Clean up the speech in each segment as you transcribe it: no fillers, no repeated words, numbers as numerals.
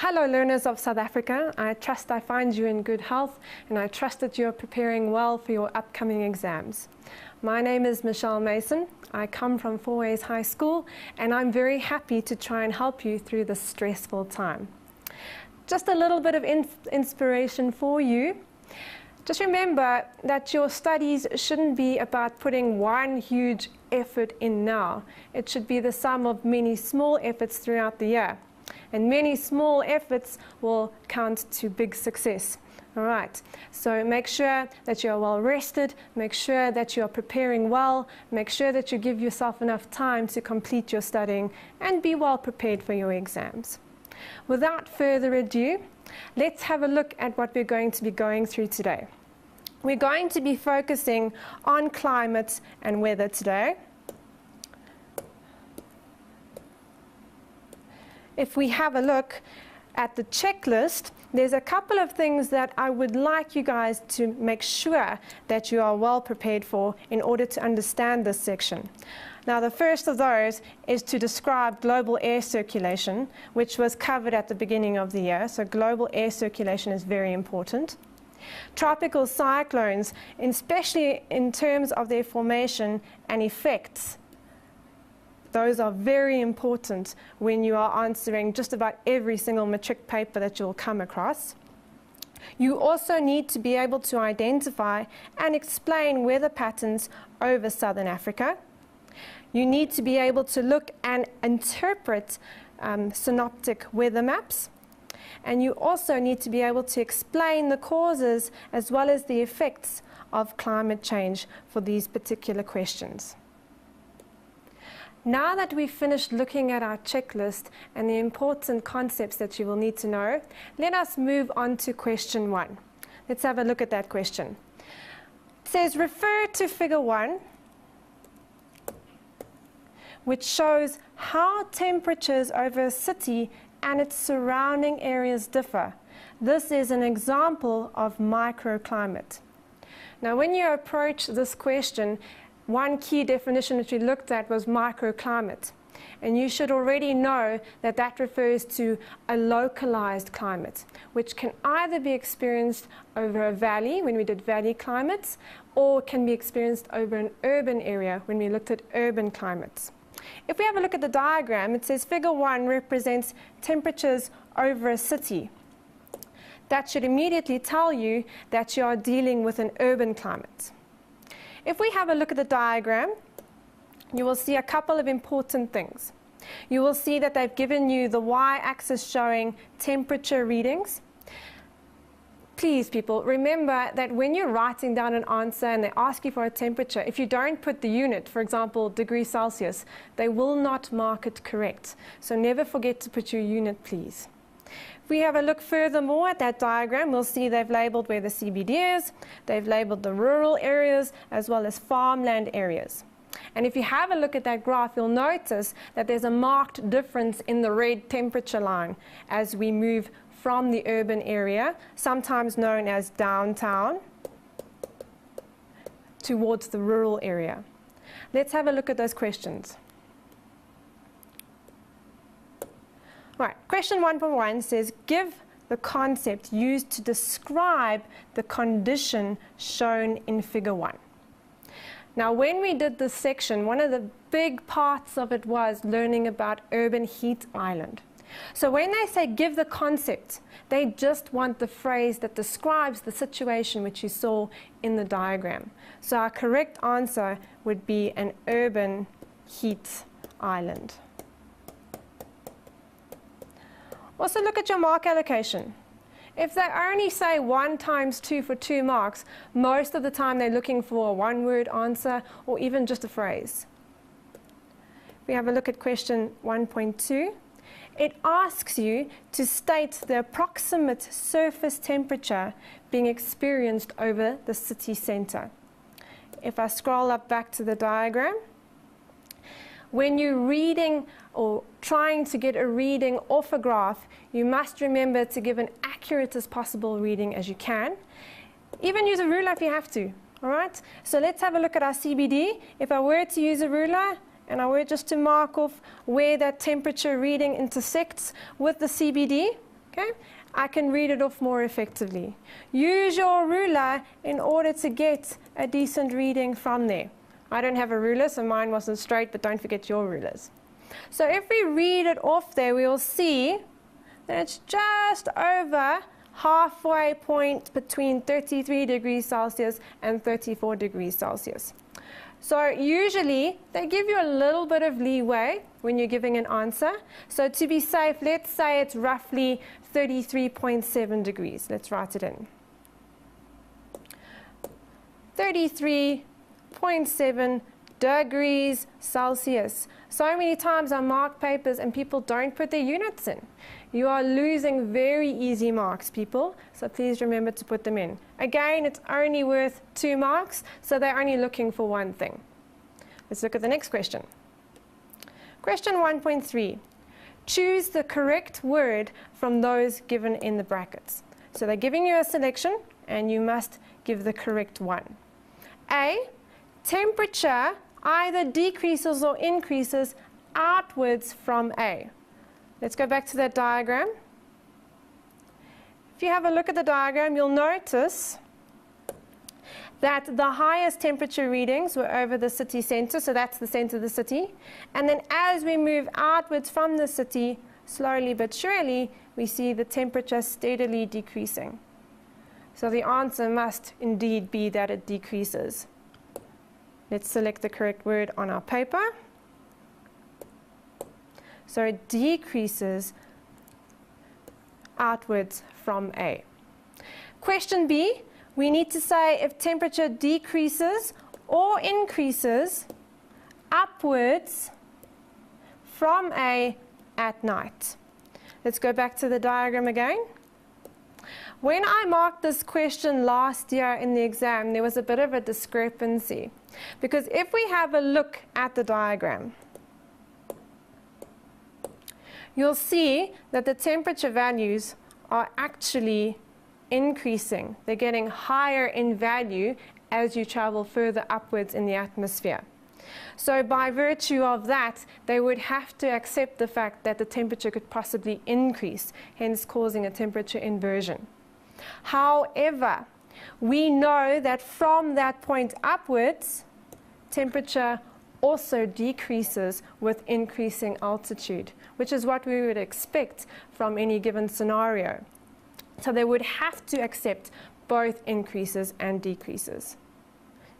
Hello learners of South Africa, I trust I find you in good health and I trust that you are preparing well for your upcoming exams. My name is Michelle Mason, I come from Fourways High School and I'm very happy to try and help you through this stressful time. Just a little bit of inspiration for you. Just remember that your studies shouldn't be about putting one huge effort in now. It should be the sum of many small efforts throughout the year. And many small efforts will count to big success. All right, so make sure that you are well rested, make sure that you are preparing well, make sure that you give yourself enough time to complete your studying and be well prepared for your exams. Without further ado, let's have a look at what we're going to be going through today. We're going to be focusing on climate and weather today. If we have a look at the checklist, there's a couple of things that I would like you guys to make sure that you are well prepared for in order to understand this section. Now, the first of those is to describe global air circulation, which was covered at the beginning of the year. So global air circulation is very important. Tropical cyclones, especially in terms of their formation and effects, those are very important when you are answering just about every single matric paper that you'll come across. You also need to be able to identify and explain weather patterns over Southern Africa. You need to be able to look and interpret synoptic weather maps. And you also need to be able to explain the causes as well as the effects of climate change for these particular questions. Now that we've finished looking at our checklist and the important concepts that you will need to know, let us move on to question 1. Let's have a look at that question. It says, refer to figure 1, which shows how temperatures over a city and its surrounding areas differ. This is an example of microclimate. Now, when you approach this question, one key definition that we looked at was microclimate. And you should already know that that refers to a localized climate, which can either be experienced over a valley, when we did valley climates, or can be experienced over an urban area, when we looked at urban climates. If we have a look at the diagram, it says figure 1 represents temperatures over a city. That should immediately tell you that you are dealing with an urban climate. If we have a look at the diagram, you will see a couple of important things. You will see that they've given you the y-axis showing temperature readings. Please, people, remember that when you're writing down an answer and they ask you for a temperature, if you don't put the unit, for example, degrees Celsius, they will not mark it correct. So never forget to put your unit, please. If we have a look furthermore at that diagram, we'll see they've labeled where the CBD is, they've labeled the rural areas as well as farmland areas. And if you have a look at that graph, you'll notice that there's a marked difference in the red temperature line as we move from the urban area, sometimes known as downtown, towards the rural area. Let's have a look at those questions. Right, question 1.1 says, give the concept used to describe the condition shown in figure 1. Now, when we did this section, one of the big parts of it was learning about urban heat island. So when they say give the concept, they just want the phrase that describes the situation which you saw in the diagram. So our correct answer would be an urban heat island. Also look at your mark allocation. If they only say 1 times 2 for 2 marks, most of the time they're looking for a one-word answer or even just a phrase. If we have a look at question 1.2, it asks you to state the approximate surface temperature being experienced over the city center. If I scroll up back to the diagram, when you're reading or trying to get a reading off a graph, you must remember to give an accurate as possible reading as you can. Even use a ruler if you have to, all right? So let's have a look at our CBD. If I were to use a ruler and I were just to mark off where that temperature reading intersects with the CBD, Okay? I can read it off more effectively. Use your ruler in order to get a decent reading from there. I don't have a ruler, so mine wasn't straight, but don't forget your rulers. So if we read it off there, we will see that it's just over halfway point between 33 degrees Celsius and 34 degrees Celsius. So usually they give you a little bit of leeway when you're giving an answer. So to be safe, let's say it's roughly 33.7 degrees. Let's write it in. 33.7 degrees Celsius. So many times I mark papers and people don't put their units in. You are losing very easy marks, people, so please remember to put them in. Again, it's only worth 2 marks, so they're only looking for one thing. Let's look at the next question. Question 1.3. Choose the correct word from those given in the brackets. So they're giving you a selection, and you must give the correct one. A, temperature either decreases or increases outwards from A. Let's go back to that diagram. If you have a look at the diagram, you'll notice that the highest temperature readings were over the city center, so that's the center of the city. And then as we move outwards from the city, slowly but surely, we see the temperature steadily decreasing. So the answer must indeed be that it decreases. Let's select the correct word on our paper. So it decreases outwards from A. Question B, we need to say if temperature decreases or increases upwards from A at night. Let's go back to the diagram again. When I marked this question last year in the exam, there was a bit of a discrepancy. Because if we have a look at the diagram, you'll see that the temperature values are actually increasing. They're getting higher in value as you travel further upwards in the atmosphere. So by virtue of that, they would have to accept the fact that the temperature could possibly increase, hence causing a temperature inversion. However, we know that from that point upwards, temperature also decreases with increasing altitude, which is what we would expect from any given scenario. So they would have to accept both increases and decreases.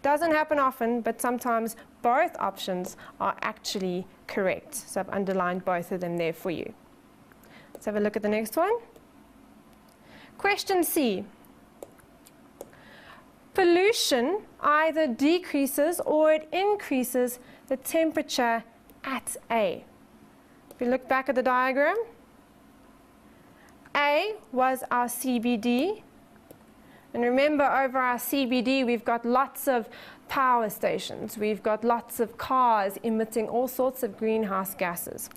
Doesn't happen often, but sometimes both options are actually correct. So I've underlined both of them there for you. Let's have a look at the next one. Question C. Pollution either decreases or it increases the temperature at A. If we look back at the diagram, A was our CBD. And remember, over our CBD, we've got lots of power stations. We've got lots of cars emitting all sorts of greenhouse gases.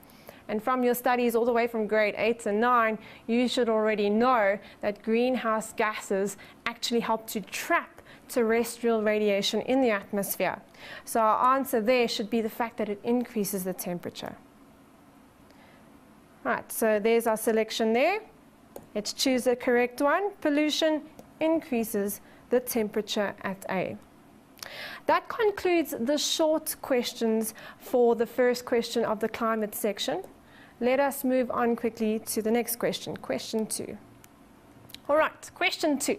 And from your studies all the way from grade 8 and 9, you should already know that greenhouse gases actually help to trap terrestrial radiation in the atmosphere. So our answer there should be the fact that it increases the temperature. Right, so there's our selection there. Let's choose the correct one. Pollution increases the temperature at A. That concludes the short questions for the first question of the climate section. Let us move on quickly to the next question, question 2. All right, question 2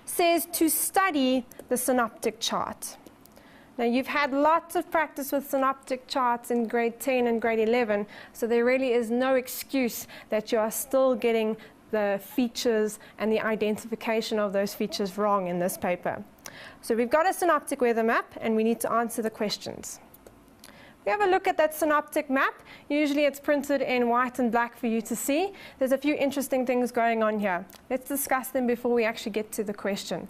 says to study the synoptic chart. Now, you've had lots of practice with synoptic charts in grade 10 and grade 11, so there really is no excuse that you are still getting the features and the identification of those features wrong in this paper. So we've got a synoptic weather map, and we need to answer the questions. If we have a look at that synoptic map, usually it's printed in white and black for you to see. There's a few interesting things going on here. Let's discuss them before we actually get to the question.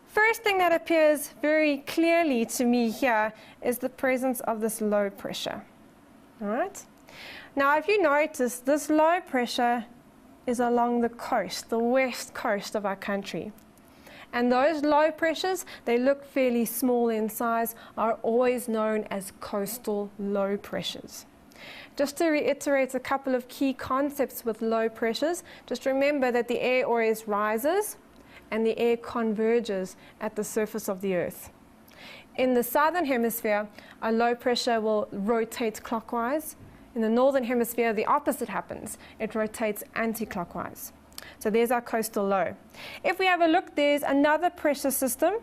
First thing that appears very clearly to me here is the presence of this low pressure. All right? Now, if you notice, this low pressure is along the coast, the west coast of our country. And those low pressures, they look fairly small in size, are always known as coastal low pressures. Just to reiterate a couple of key concepts with low pressures, just remember that the air always rises and the air converges at the surface of the Earth. In the southern hemisphere, a low pressure will rotate clockwise. In the northern hemisphere, the opposite happens. It rotates anti-clockwise. So there's our coastal low. If we have a look, there's another pressure system,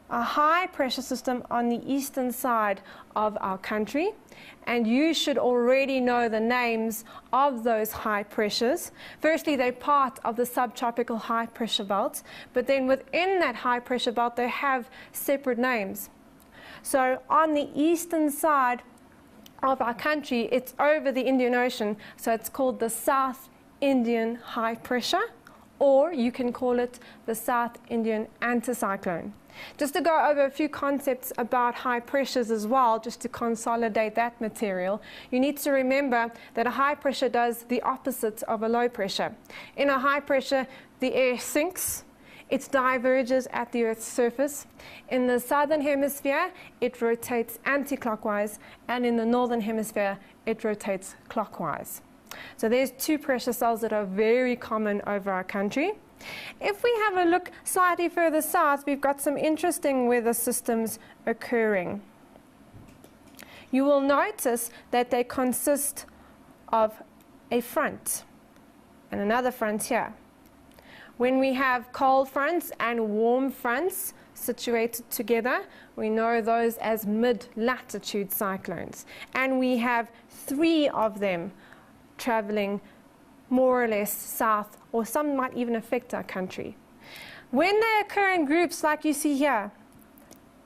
a high pressure system on the eastern side of our country. And you should already know the names of those high pressures. Firstly, they're part of the subtropical high pressure belt, but then within that high pressure belt, they have separate names. So on the eastern side of our country, it's over the Indian Ocean, so it's called the South Indian high pressure, or you can call it the South Indian anticyclone. Just to go over a few concepts about high pressures as well, just to consolidate that material, you need to remember that a high pressure does the opposite of a low pressure. In a high pressure, the air sinks, it diverges at the Earth's surface. In the southern hemisphere, it rotates anti-clockwise, and in the northern hemisphere, it rotates clockwise. So there's two pressure cells that are very common over our country. If we have a look slightly further south, we've got some interesting weather systems occurring. You will notice that they consist of a front and another front here. When we have cold fronts and warm fronts situated together, we know those as mid-latitude cyclones. And we have 3 of them traveling more or less south, or some might even affect our country. When they occur in groups like you see here,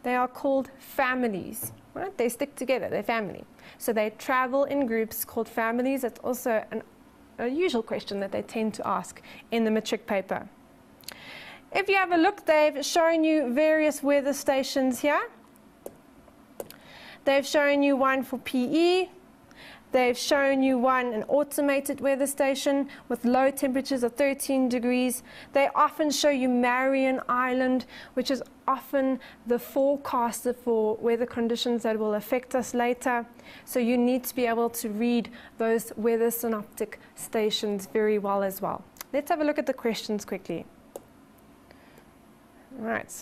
they are called families. Right? They stick together, they're family. So they travel in groups called families. That's also a usual question that they tend to ask in the matric paper. If you have a look, they've shown you various weather stations here. They've shown you one for PE. They've shown you an automated weather station with low temperatures of 13 degrees. They often show you Marion Island, which is often the forecaster for weather conditions that will affect us later. So you need to be able to read those weather synoptic stations very well as well. Let's have a look at the questions quickly. Right.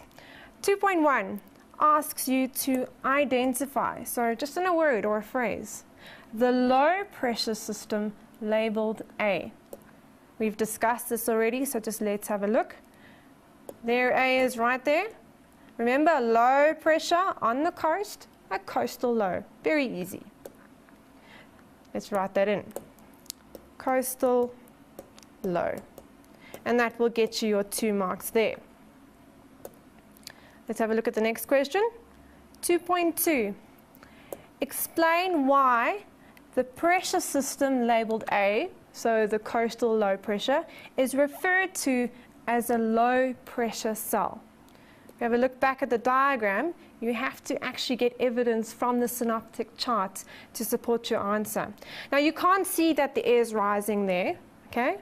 2.1 asks you to identify, so just in a word or a phrase, the low pressure system labeled A. We've discussed this already, so just let's have a look. There A is right there. Remember, low pressure on the coast, a coastal low. Very easy. Let's write that in. Coastal low. And that will get you your 2 marks there. Let's have a look at the next question. 2.2. Explain why the pressure system labeled A, so the coastal low pressure, is referred to as a low pressure cell. If you have a look back at the diagram, you have to actually get evidence from the synoptic chart to support your answer. Now you can't see that the air is rising there, okay?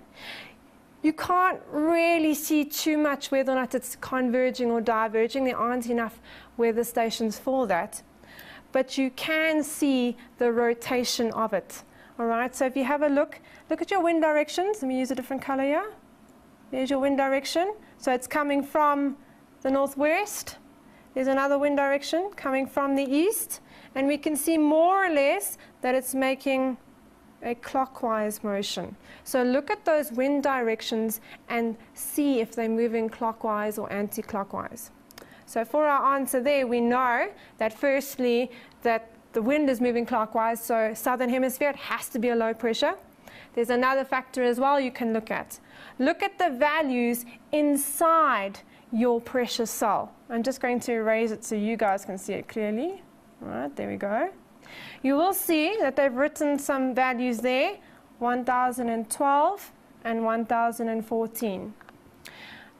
You can't really see too much whether or not it's converging or diverging. There aren't enough weather stations for that. But you can see the rotation of it. All right, so if you have a look at your wind directions. Let me use a different color here. There's your wind direction. So it's coming from the northwest. There's another wind direction coming from the east. And we can see more or less that it's making a clockwise motion. So look at those wind directions and see if they're moving clockwise or anti-clockwise. So for our answer there, we know that firstly that the wind is moving clockwise, so southern hemisphere, it has to be a low pressure. There's another factor as well you can look at. Look at the values inside your pressure cell. I'm just going to erase it so you guys can see it clearly. All right, there we go. You will see that they've written some values there, 1012 and 1014.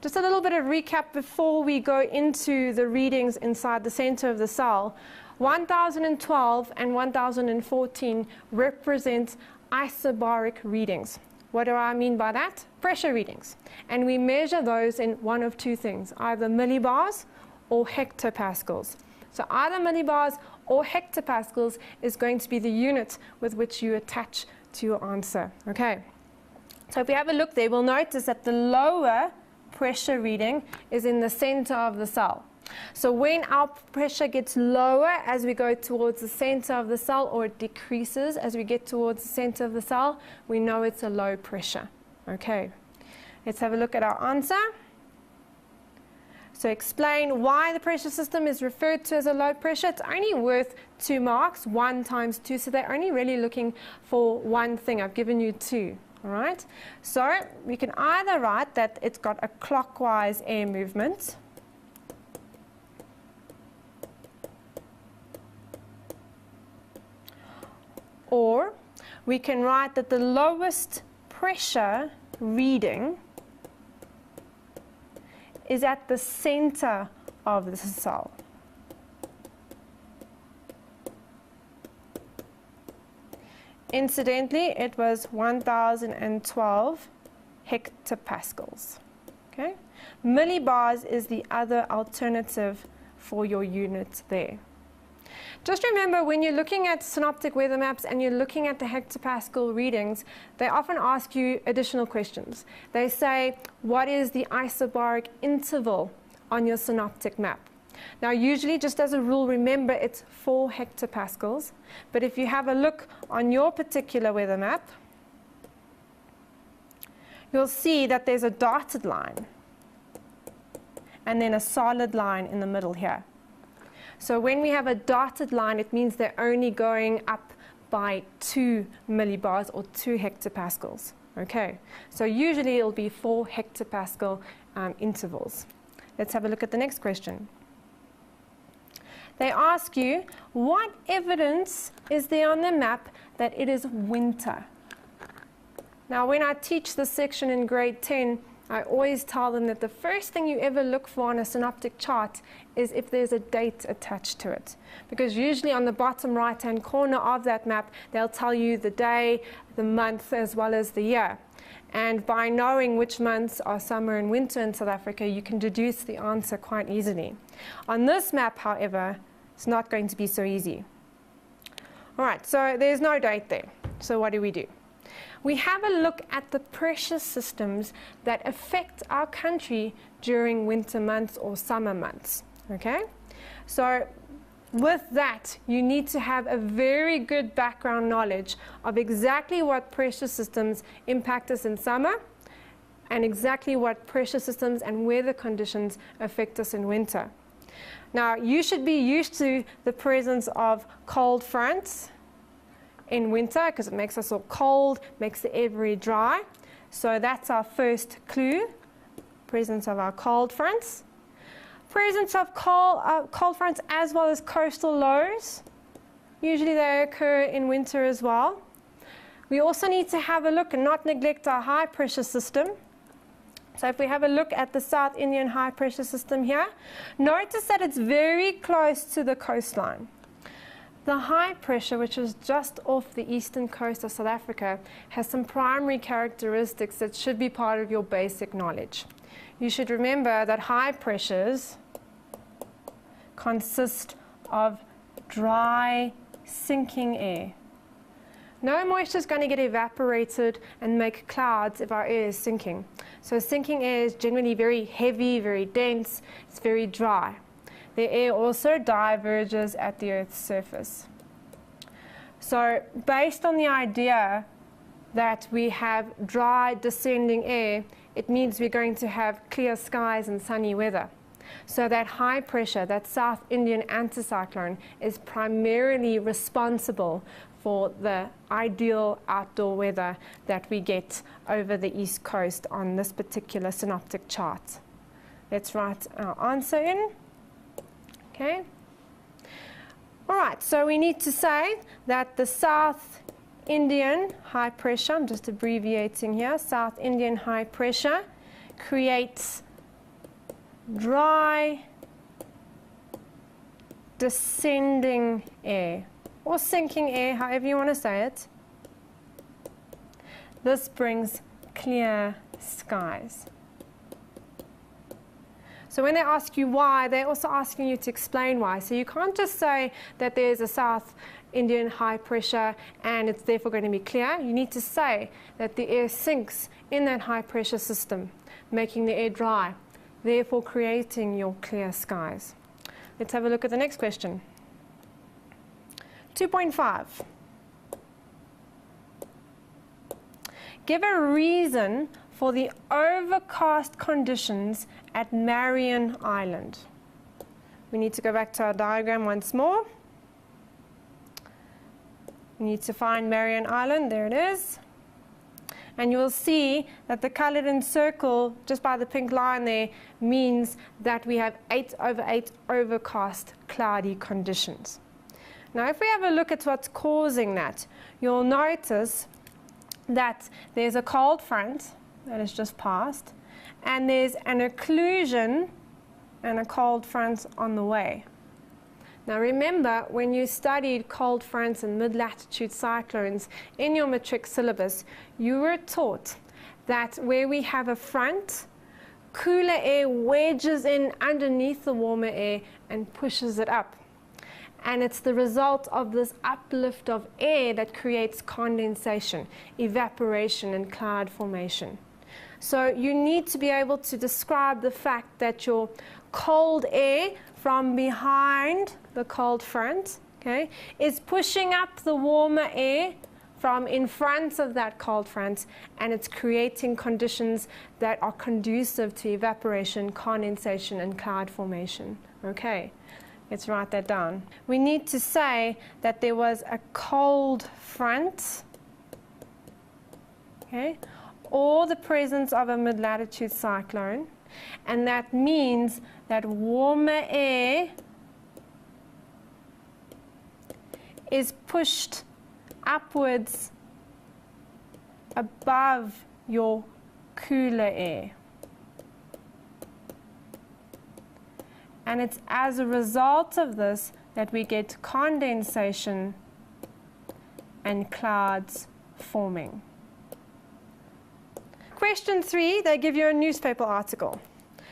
Just a little bit of recap before we go into the readings inside the center of the cell. 1012 and 1014 represent isobaric readings. What do I mean by that? Pressure readings. And we measure those in one of two things, either millibars or hectopascals. So either millibars or hectopascals is going to be the unit with which you attach to your answer. Okay. So if we have a look there, we'll notice that the lower pressure reading is in the center of the cell. So when our pressure gets lower as we go towards the center of the cell, or it decreases as we get towards the center of the cell, we know it's a low pressure. Okay, let's have a look at our answer. So explain why the pressure system is referred to as a low pressure. It's only worth 2 marks, 1 times 2, so they're only really looking for one thing. I've given you 2. All right, so we can either write that it's got a clockwise air movement, or we can write that the lowest pressure reading is at the center of the cell. Incidentally, it was 1012 hectopascals. Okay? Millibars is the other alternative for your unit there. Just remember, when you're looking at synoptic weather maps and you're looking at the hectopascal readings, they often ask you additional questions. They say, what is the isobaric interval on your synoptic map? Now, usually, just as a rule, remember it's 4 hectopascals. But if you have a look on your particular weather map, you'll see that there's a dotted line and then a solid line in the middle here. So when we have a dotted line, it means they're only going up by 2 millibars or 2 hectopascals. Okay, so usually it'll be 4 hectopascal intervals. Let's have a look at the next question. They ask you, what evidence is there on the map that it is winter? Now, when I teach this section in grade 10, I always tell them that the first thing you ever look for on a synoptic chart is if there's a date attached to it. Because usually on the bottom right-hand corner of that map, they'll tell you the day, the month, as well as the year. And by knowing which months are summer and winter in South Africa, you can deduce the answer quite easily. On this map, however, it's not going to be so easy. All right, so there's no date there. So what do? We have a look at the pressure systems that affect our country during winter months or summer months. Okay? So with that, you need to have a very good background knowledge of exactly what pressure systems impact us in summer and exactly what pressure systems and weather conditions affect us in winter. Now, you should be used to the presence of cold fronts in winter because it makes us all cold, makes the air very dry. So that's our first clue, presence of our cold fronts. Presence of cold fronts as well as coastal lows. Usually they occur in winter as well. We also need to have a look and not neglect our high pressure system. So if we have a look at the South Indian high pressure system here, notice that it's very close to the coastline. The high pressure, which is just off the eastern coast of South Africa, has some primary characteristics that should be part of your basic knowledge. You should remember that high pressures consist of dry, sinking air. No moisture is going to get evaporated and make clouds if our air is sinking. So sinking air is generally very heavy, very dense, it's very dry. The air also diverges at the Earth's surface. So based on the idea that we have dry descending air, it means we're going to have clear skies and sunny weather. So that high pressure, that South Indian anticyclone, is primarily responsible for the ideal outdoor weather that we get over the east coast on this particular synoptic chart. Let's write our answer in. Okay. All right, so we need to say that the South Indian high pressure, I'm just abbreviating here, South Indian high pressure creates dry, descending air, or sinking air, however you want to say it. This brings clear skies. So when they ask you why, they're also asking you to explain why. So you can't just say that there's a South Indian high pressure and it's therefore going to be clear. You need to say that the air sinks in that high pressure system, making the air dry, therefore creating your clear skies. Let's have a look at the next question. 2.5. Give a reason for the overcast conditions at Marion Island. We need to go back to our diagram once more. We need to find Marion Island. There it is. And you will see that the colored in circle, just by the pink line there, means that we have 8/8 overcast cloudy conditions. Now, if we have a look at what's causing that, you'll notice that there's a cold front that has just passed, and there's an occlusion and a cold front on the way. Now remember, when you studied cold fronts and mid-latitude cyclones in your matric syllabus, you were taught that where we have a front, cooler air wedges in underneath the warmer air and pushes it up. And it's the result of this uplift of air that creates condensation, evaporation, and cloud formation. So you need to be able to describe the fact that your cold air from behind the cold front, okay, is pushing up the warmer air from in front of that cold front, and it's creating conditions that are conducive to evaporation, condensation, and cloud formation. Okay, let's write that down. We need to say that there was a cold front, okay, or the presence of a mid-latitude cyclone, and that means that warmer air is pushed upwards above your cooler air. And it's as a result of this that we get condensation and clouds forming. Question 3, they give you a newspaper article.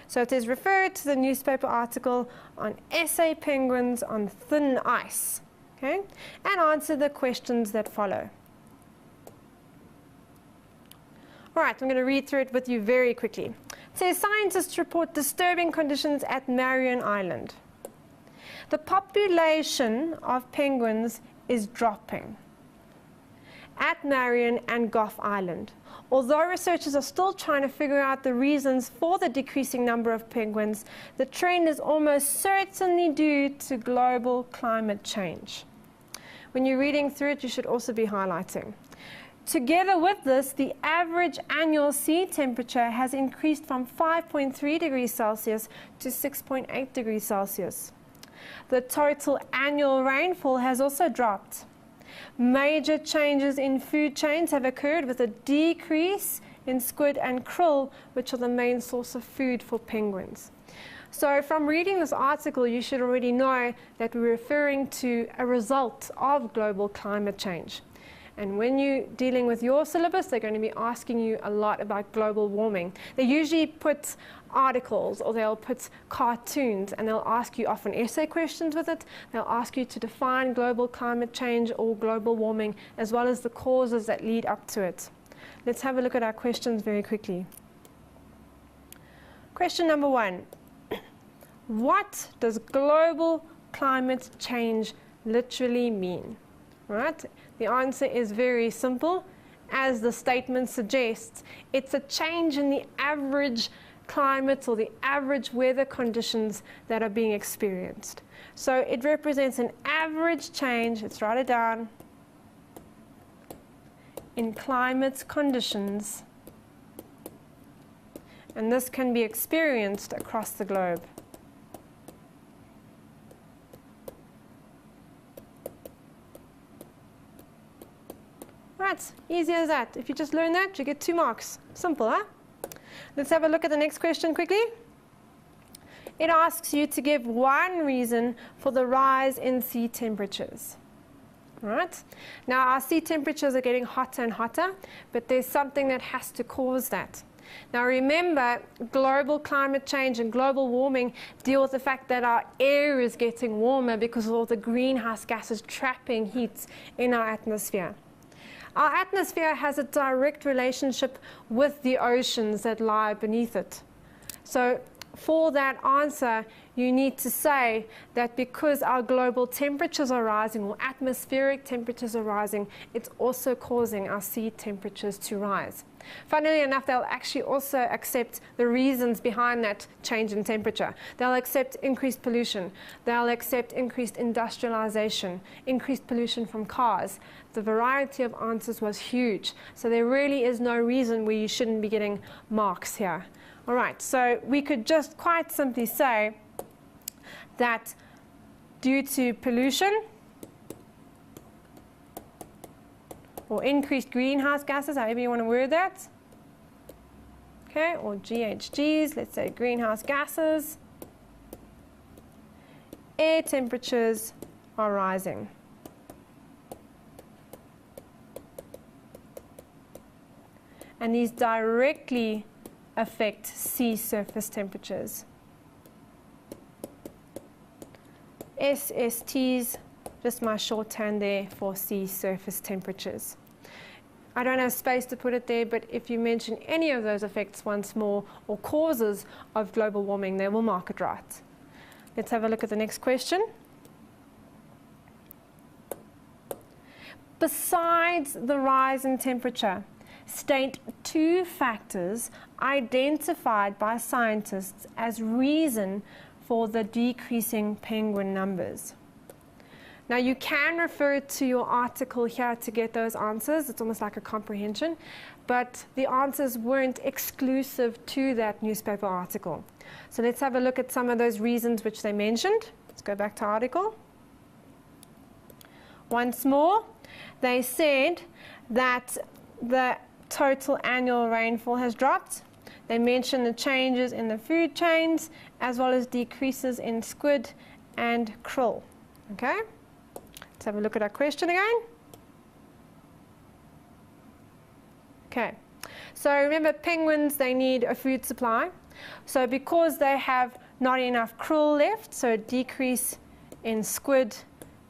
So it is referred to the newspaper article on SA penguins on thin ice. Okay? And answer the questions that follow. All right, I'm going to read through it with you very quickly. It says, scientists report disturbing conditions at Marion Island. The population of penguins is dropping at Marion and Gough Island. Although researchers are still trying to figure out the reasons for the decreasing number of penguins, the trend is almost certainly due to global climate change. When you're reading through it, you should also be highlighting. Together with this, the average annual sea temperature has increased from 5.3 degrees Celsius to 6.8 degrees Celsius. The total annual rainfall has also dropped. Major changes in food chains have occurred with a decrease in squid and krill, which are the main source of food for penguins. So from reading this article, you should already know that we're referring to a result of global climate change. And when you're dealing with your syllabus, they're going to be asking you a lot about global warming. They usually put articles or they'll put cartoons, and they'll ask you often essay questions with it. They'll ask you to define global climate change or global warming, as well as the causes that lead up to it. Let's have a look at our questions very quickly. Question number 1. What does global climate change literally mean? Right? The answer is very simple. As the statement suggests, it's a change in the average climate or the average weather conditions that are being experienced. So it represents an average change, let's write it down, in climate conditions, and this can be experienced across the globe. Right, easy as that. If you just learn that, you get 2 marks. Simple, huh? Let's have a look at the next question quickly. It asks you to give one reason for the rise in sea temperatures. Right? Now, our sea temperatures are getting hotter and hotter, but there's something that has to cause that. Now remember, global climate change and global warming deal with the fact that our air is getting warmer because of all the greenhouse gases trapping heat in our atmosphere. Our atmosphere has a direct relationship with the oceans that lie beneath it. So for that answer, you need to say that because our global temperatures are rising, or atmospheric temperatures are rising, it's also causing our sea temperatures to rise. Funnily enough, they'll actually also accept the reasons behind that change in temperature. They'll accept increased pollution. They'll accept increased industrialization, increased pollution from cars. The variety of answers was huge. So there really is no reason where you shouldn't be getting marks here. All right, so we could just quite simply say that due to pollution or increased greenhouse gases, however you want to word that, okay, or GHGs, let's say greenhouse gases, air temperatures are rising. And these directly affect sea surface temperatures. SSTs, just my shorthand there for sea surface temperatures. I don't have space to put it there, but if you mention any of those effects once more or causes of global warming, they will mark it right. Let's have a look at the next question. Besides the rise in temperature, state 2 factors identified by scientists as reason for the decreasing penguin numbers. Now you can refer to your article here to get those answers. It's almost like a comprehension, but the answers weren't exclusive to that newspaper article. So let's have a look at some of those reasons which they mentioned. Let's go back to article. Once more, they said that the total annual rainfall has dropped. They mention the changes in the food chains as well as decreases in squid and krill. Okay, let's have a look at our question again. Okay, so remember penguins, they need a food supply. So because they have not enough krill left, so a decrease in squid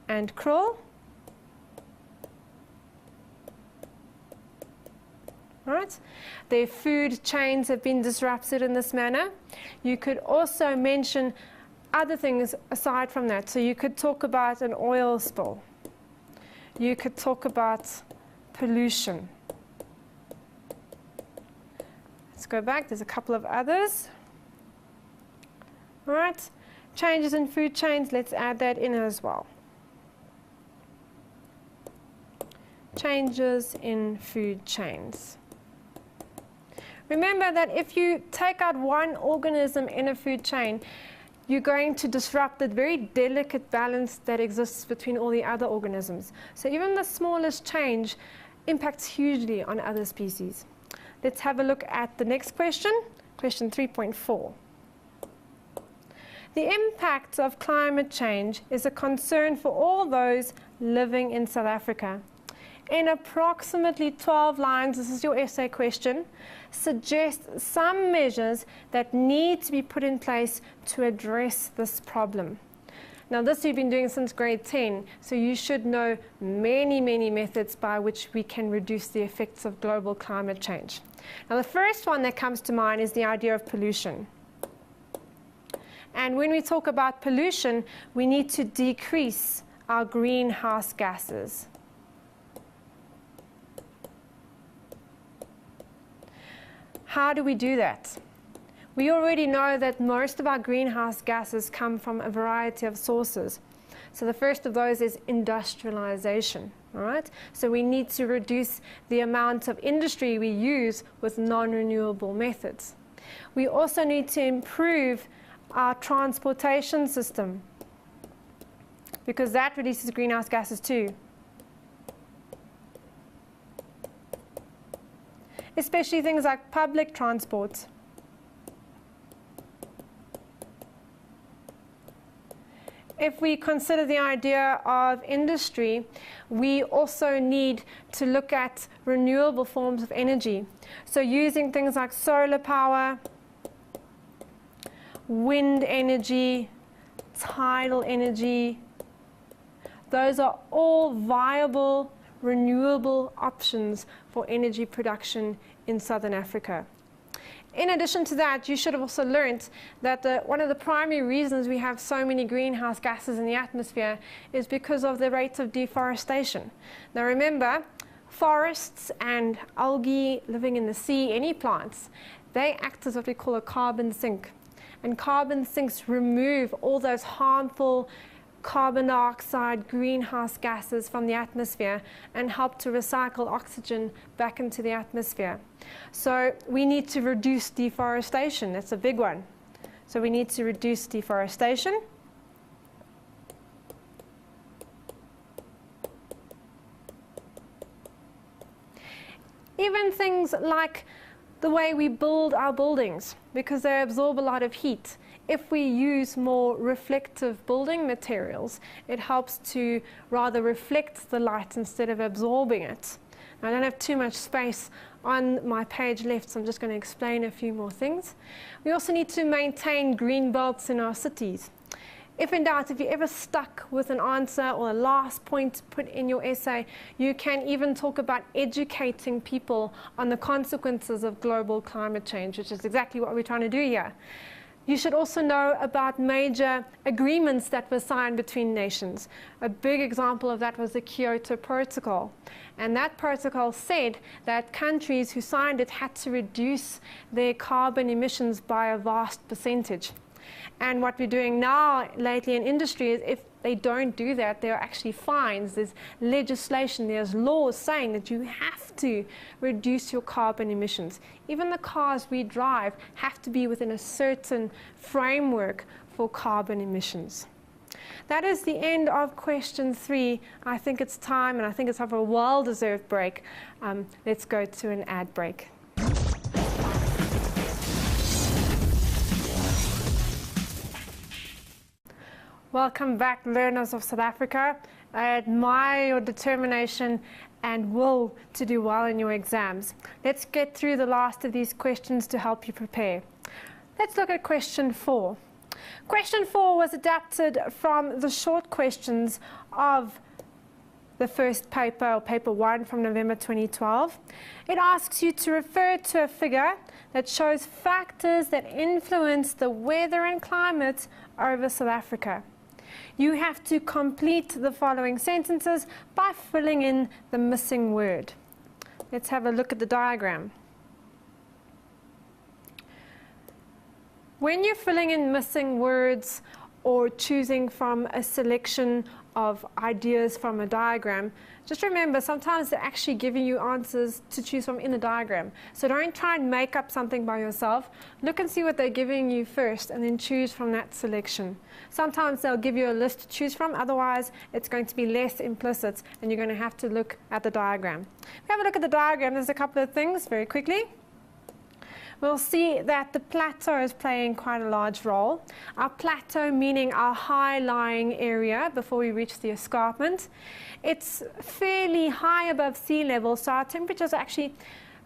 and krill. Right? Their food chains have been disrupted in this manner. You could also mention other things aside from that. So you could talk about an oil spill. You could talk about pollution. Let's go back. There's a couple of others. All right. Changes in food chains. Let's add that in as well. Changes in food chains. Remember that if you take out one organism in a food chain, you're going to disrupt the very delicate balance that exists between all the other organisms. So even the smallest change impacts hugely on other species. Let's have a look at the next question, question 3.4. The impact of climate change is a concern for all those living in South Africa. In approximately 12 lines, this is your essay question, suggest some measures that need to be put in place to address this problem. Now this you've been doing since grade 10, so you should know many, many methods by which we can reduce the effects of global climate change. Now the first one that comes to mind is the idea of pollution. And when we talk about pollution, we need to decrease our greenhouse gases. How do we do that? We already know that most of our greenhouse gases come from a variety of sources. So the first of those is industrialization, all right? So we need to reduce the amount of industry we use with non-renewable methods. We also need to improve our transportation system because that releases greenhouse gases too. Especially things like public transport. if we consider the idea of industry, we also need to look at renewable forms of energy. So using things like solar power, wind energy, tidal energy, those are all viable, renewable options for energy production in Southern Africa. In addition to that, you should have also learned that one of the primary reasons we have so many greenhouse gases in the atmosphere is because of the rate of deforestation. Now remember, forests and algae living in the sea, any plants, they act as what we call a carbon sink. And carbon sinks remove all those harmful carbon dioxide, greenhouse gases from the atmosphere and help to recycle oxygen back into the atmosphere. So we need to reduce deforestation. That's a big one. So we need to reduce deforestation. Even things like the way we build our buildings, because they absorb a lot of heat. If we use more reflective building materials, it helps to rather reflect the light instead of absorbing it. Now, I don't have too much space on my page left, so I'm just going to explain a few more things. We also need to maintain green belts in our cities. If in doubt, if you're ever stuck with an answer or a last point to put in your essay, you can even talk about educating people on the consequences of global climate change, which is exactly what we're trying to do here. You should also know about major agreements that were signed between nations. A big example of that was the Kyoto Protocol. And that protocol said that countries who signed it had to reduce their carbon emissions by a vast percentage. And what we're doing now lately in industry is if they don't do that, there are actually fines, there's legislation, there's laws saying that you have to reduce your carbon emissions. Even the cars we drive have to be within a certain framework for carbon emissions. That is the end of question 3. I think it's time, and I think it's time for a well-deserved break. Let's go to an ad break. Welcome back, learners of South Africa. I admire your determination and will to do well in your exams. Let's get through the last of these questions to help you prepare. Let's look at question 4. Question 4 was adapted from the short questions of the first paper, or paper 1 from November 2012. It asks you to refer to a figure that shows factors that influence the weather and climate over South Africa. You have to complete the following sentences by filling in the missing word. Let's have a look at the diagram. When you're filling in missing words or choosing from a selection of ideas from a diagram, just remember sometimes they're actually giving you answers to choose from in a diagram. So don't try and make up something by yourself. Look and see what they're giving you first and then choose from that selection. Sometimes they'll give you a list to choose from, otherwise it's going to be less implicit and you're going to have to look at the diagram. If we have a look at the diagram, there's a couple of things very quickly. We'll see that the plateau is playing quite a large role. Our plateau meaning our high-lying area before we reach the escarpment. It's fairly high above sea level, so our temperatures are actually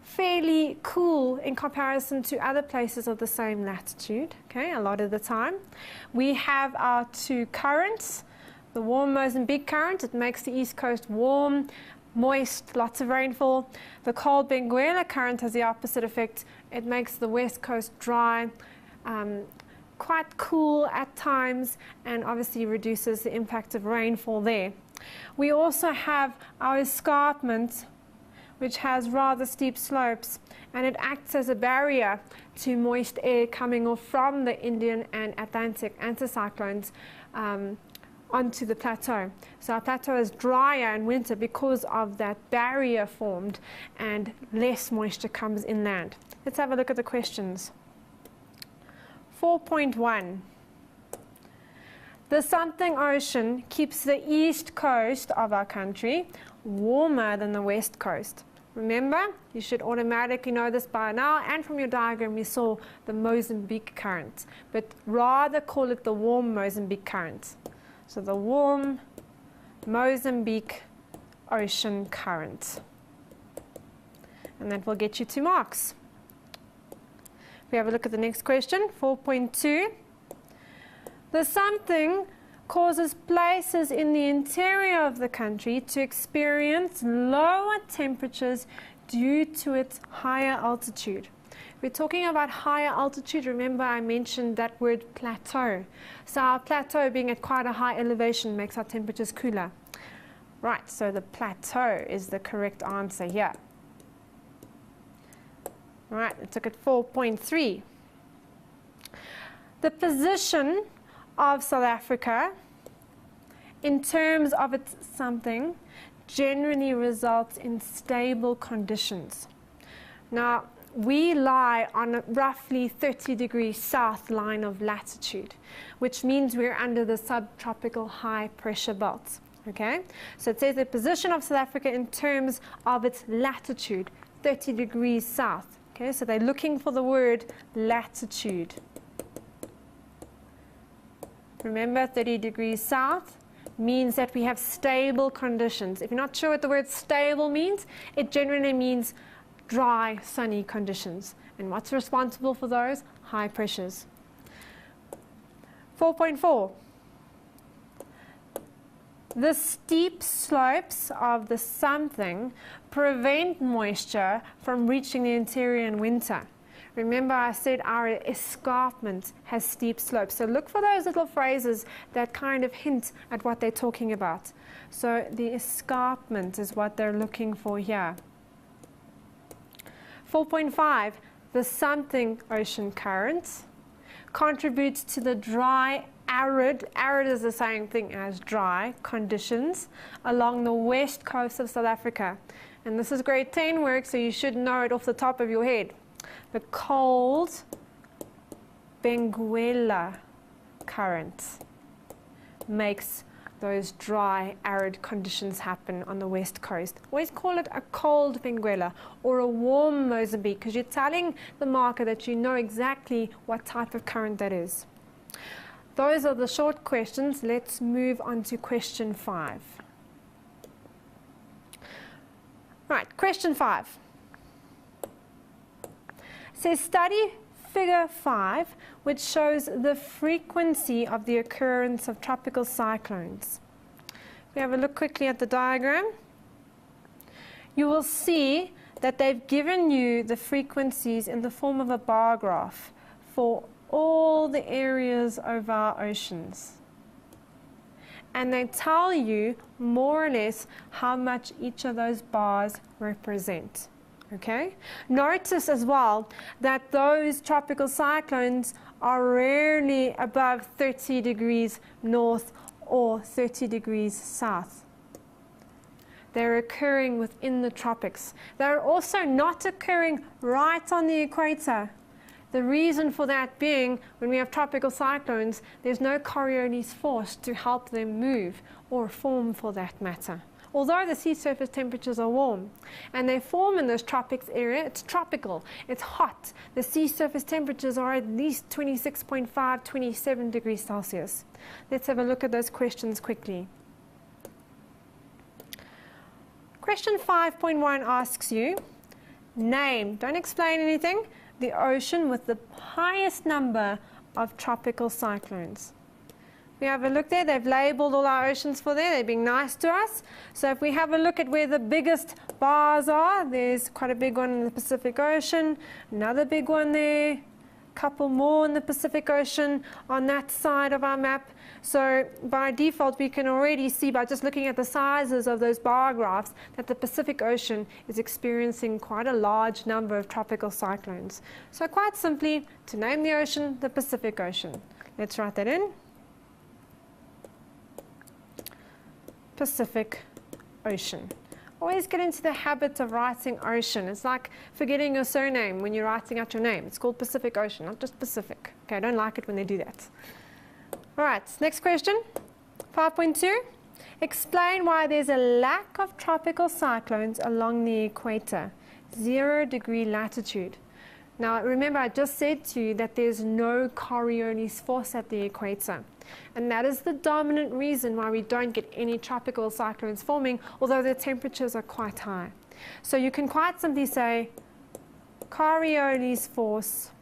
fairly cool in comparison to other places of the same latitude, okay, a lot of the time. We have our 2 currents. The warm Mozambique current, it makes the east coast warm, moist, lots of rainfall. The cold Benguela current has the opposite effect. It makes the west coast dry, quite cool at times, and obviously reduces the impact of rainfall there. We also have our escarpment, which has rather steep slopes, and it acts as a barrier to moist air coming off from the Indian and Atlantic anticyclones onto the plateau. So our plateau is drier in winter because of that barrier formed and less moisture comes inland. Let's have a look at the questions. 4.1. The Something Ocean keeps the east coast of our country warmer than the west coast. Remember, you should automatically know this by now, and from your diagram we saw the Mozambique current, but rather call it the warm Mozambique current. So the warm Mozambique ocean current. And that will get you 2 marks. If we have a look at the next question, 4.2. The something causes places in the interior of the country to experience lower temperatures due to its higher altitude. We're talking about higher altitude. Remember, I mentioned that word plateau. So our plateau being at quite a high elevation makes our temperatures cooler. Right, so the plateau is the correct answer here. Right, let's look at 4.3. The position of South Africa in terms of its something generally results in stable conditions. Now, we lie on a roughly 30 degrees south line of latitude, which means we're under the subtropical high pressure belt. Okay, so it says the position of South Africa in terms of its latitude, 30 degrees south. Okay, so they're looking for the word latitude. Remember, 30 degrees south means that we have stable conditions. If you're not sure what the word stable means, it generally means dry, sunny conditions. And what's responsible for those? High pressures. 4.4. The steep slopes of the something prevent moisture from reaching the interior in winter. Remember, I said our escarpment has steep slopes. So look for those little phrases that kind of hint at what they're talking about. So the escarpment is what they're looking for here. 4.5, the something ocean current contributes to the dry, arid is the same thing as dry, conditions along the west coast of South Africa. And this is grade 10 work, so you should know it off the top of your head. The cold Benguela current makes those dry, arid conditions happen on the west coast. Always call it a cold Benguela or a warm Mozambique, because you're telling the marker that you know exactly what type of current that is. Those are the short questions. Let's move on to question 5. Right, question 5. It says study figure 5, which shows the frequency of the occurrence of tropical cyclones. If we have a look quickly at the diagram, you will see that they've given you the frequencies in the form of a bar graph for all the areas of our oceans. And they tell you more or less how much each of those bars represent. Okay? Notice as well that those tropical cyclones are rarely above 30 degrees north or 30 degrees south. They're occurring within the tropics. They're also not occurring right on the equator. The reason for that being, when we have tropical cyclones, there's no Coriolis force to help them move or form for that matter. Although the sea surface temperatures are warm and they form in this tropics area, it's tropical, it's hot. The sea surface temperatures are at least 26.5, 27 degrees Celsius. Let's have a look at those questions quickly. Question 5.1 asks you, name, don't explain anything, the ocean with the highest number of tropical cyclones. We have a look there, they've labeled all our oceans for there, they're being nice to us. So if we have a look at where the biggest bars are, there's quite a big one in the Pacific Ocean, another big one there, a couple more in the Pacific Ocean on that side of our map. So by default we can already see by just looking at the sizes of those bar graphs that the Pacific Ocean is experiencing quite a large number of tropical cyclones. So quite simply, to name the ocean, the Pacific Ocean. Let's write that in. Pacific Ocean. Always get into the habit of writing ocean. It's like forgetting your surname when you're writing out your name. It's called Pacific Ocean, not just Pacific. Okay, I don't like it when they do that. All right, next question. 5.2. Explain why there's a lack of tropical cyclones along the equator, 0 degree latitude. Now remember, I just said to you that there's no Coriolis force at the equator, and that is the dominant reason why we don't get any tropical cyclones forming, although the temperatures are quite high. So you can quite simply say Coriolis force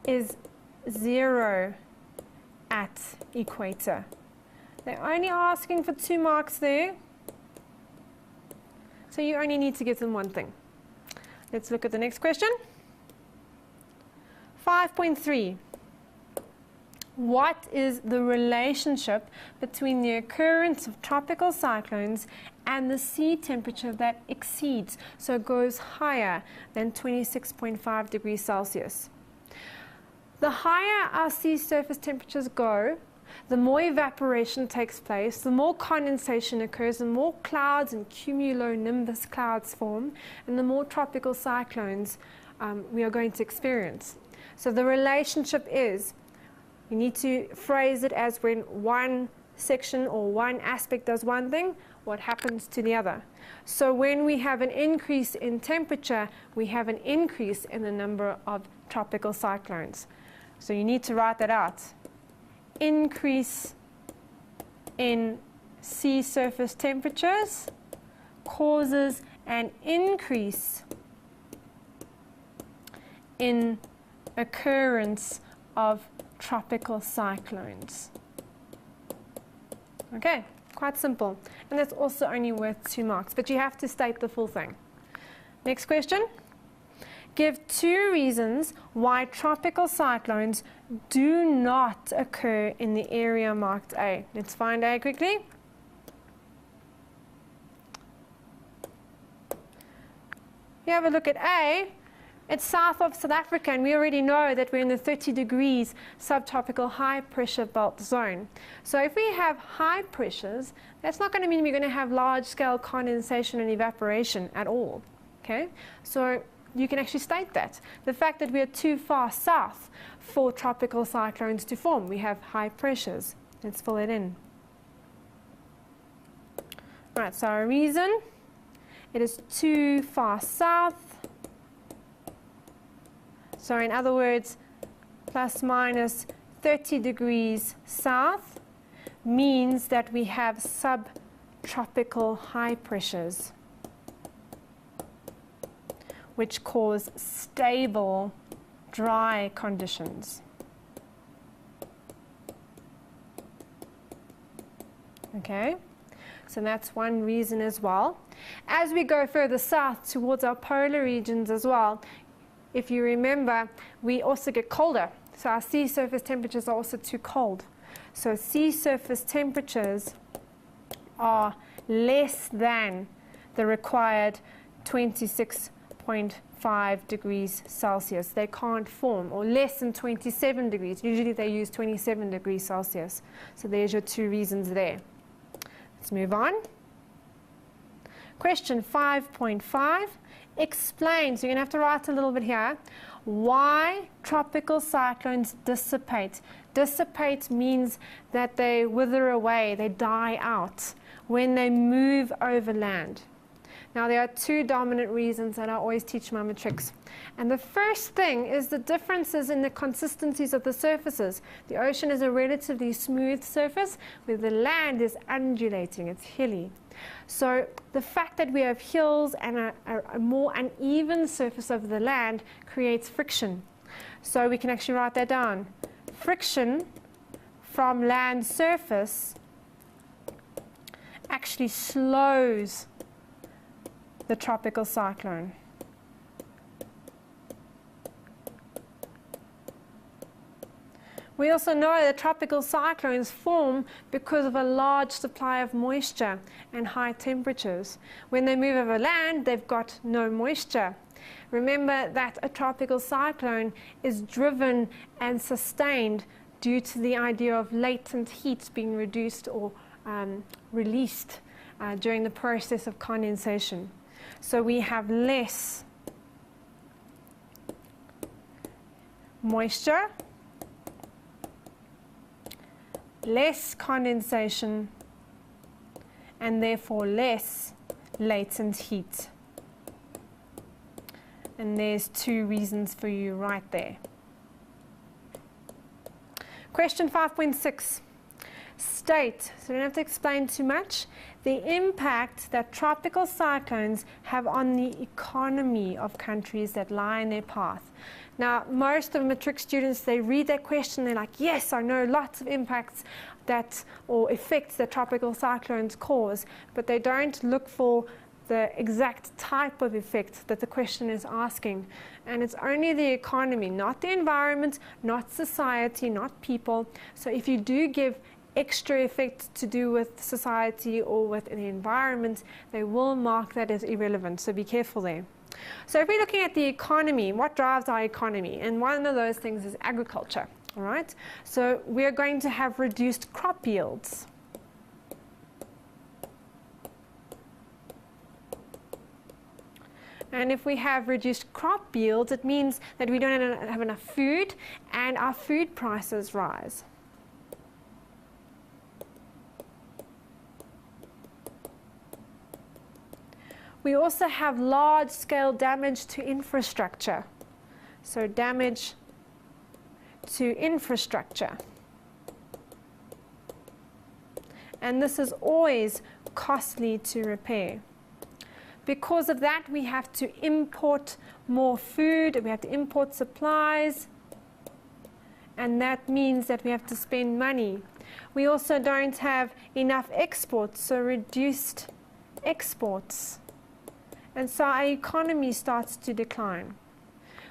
is 0 at equator. They're only asking for 2 marks there, so you only need to give them one thing. Let's look at the next question. 5.3. What is the relationship between the occurrence of tropical cyclones and the sea temperature that exceeds, so goes higher than 26.5 degrees Celsius? The higher our sea surface temperatures go, the more evaporation takes place, the more condensation occurs, the more clouds and cumulonimbus clouds form, and the more tropical cyclones we are going to experience. So the relationship is, you need to phrase it as when one section or one aspect does one thing, what happens to the other. So when we have an increase in temperature, we have an increase in the number of tropical cyclones. So you need to write that out. Increase in sea surface temperatures causes an increase in occurrence of tropical cyclones. Okay, quite simple. And that's also only worth 2 marks, but you have to state the full thing. Next question. Give 2 reasons why tropical cyclones do not occur in the area marked A. Let's find A quickly. You have a look at A. It's south of South Africa, and we already know that we're in the 30 degrees subtropical high pressure belt zone. So if we have high pressures, that's not going to mean we're going to have large scale condensation and evaporation at all. Okay? So you can actually state that. The fact that we are too far south for tropical cyclones to form. We have high pressures. Let's fill it in. Right, so our reason, it is too far south. So in other words, plus minus 30 degrees south means that we have subtropical high pressures, which cause stable, dry conditions. Okay, so that's one reason as well. As we go further south towards our polar regions as well, if you remember, we also get colder. So our sea surface temperatures are also too cold. So sea surface temperatures are less than the required 26.5 degrees Celsius. They can't form, or less than 27 degrees. Usually they use 27 degrees Celsius. So there's your 2 reasons there. Let's move on. Question 5.5. Explain, so you're going to have to write a little bit here, why tropical cyclones dissipate. Dissipate means that they wither away, they die out when they move over land. Now there are 2 dominant reasons that I always teach my matrics. And the first thing is the differences in the consistencies of the surfaces. The ocean is a relatively smooth surface, where the land is undulating, it's hilly. So the fact that we have hills and a more uneven surface of the land creates friction. So we can actually write that down. Friction from land surface actually slows the tropical cyclone. We also know that tropical cyclones form because of a large supply of moisture and high temperatures. When they move over land, they've got no moisture. Remember that a tropical cyclone is driven and sustained due to the idea of latent heat being reduced or released during the process of condensation. So we have less moisture, less condensation, and therefore less latent heat. And there's 2 reasons for you right there. Question 5.6. State, so we don't have to explain too much, the impact that tropical cyclones have on the economy of countries that lie in their path. Now, most of matric students, they read that question, they're like, yes, I know lots of impacts that, or effects that tropical cyclones cause, but they don't look for the exact type of effect that the question is asking. And it's only the economy, not the environment, not society, not people. So if you do give extra effect to do with society or with the environment, they will mark that as irrelevant, so be careful there. So if we're looking at the economy, what drives our economy? And one of those things is agriculture, all right? So we're going to have reduced crop yields. And if we have reduced crop yields, it means that we don't have enough food and our food prices rise. We also have large-scale damage to infrastructure. So damage to infrastructure. And this is always costly to repair. Because of that, we have to import more food, we have to import supplies, and that means that we have to spend money. We also don't have enough exports, so reduced exports. And so our economy starts to decline.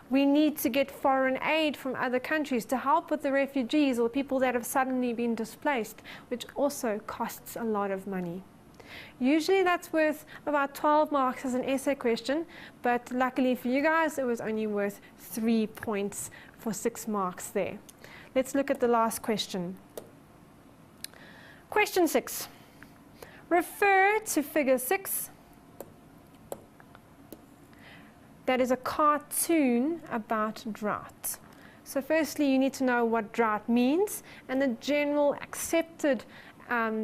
We need to get foreign aid from other countries to help with the refugees or people that have suddenly been displaced, which also costs a lot of money. Usually that's worth about 12 marks as an essay question, but luckily for you guys, it was only worth 3 points for 6 marks there. Let's look at the last question. Question 6. Refer to figure 6. That is a cartoon about drought. So firstly, you need to know what drought means, and the general accepted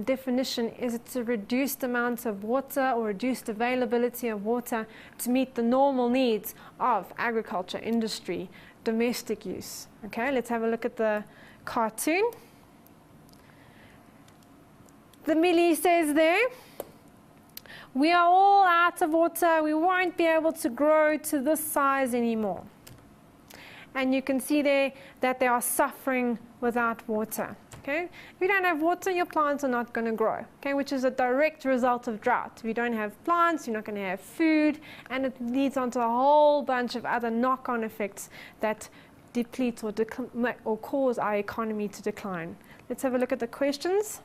definition is it's a reduced amount of water or reduced availability of water to meet the normal needs of agriculture, industry, domestic use. Okay, let's have a look at the cartoon. The Millie says there, we are all out of water, we won't be able to grow to this size anymore. And you can see there that they are suffering without water. Okay? If you don't have water, your plants are not going to grow, okay? Which is a direct result of drought. If you don't have plants, you're not going to have food, and it leads on to a whole bunch of other knock-on effects that deplete or cause our economy to decline. Let's have a look at the questions.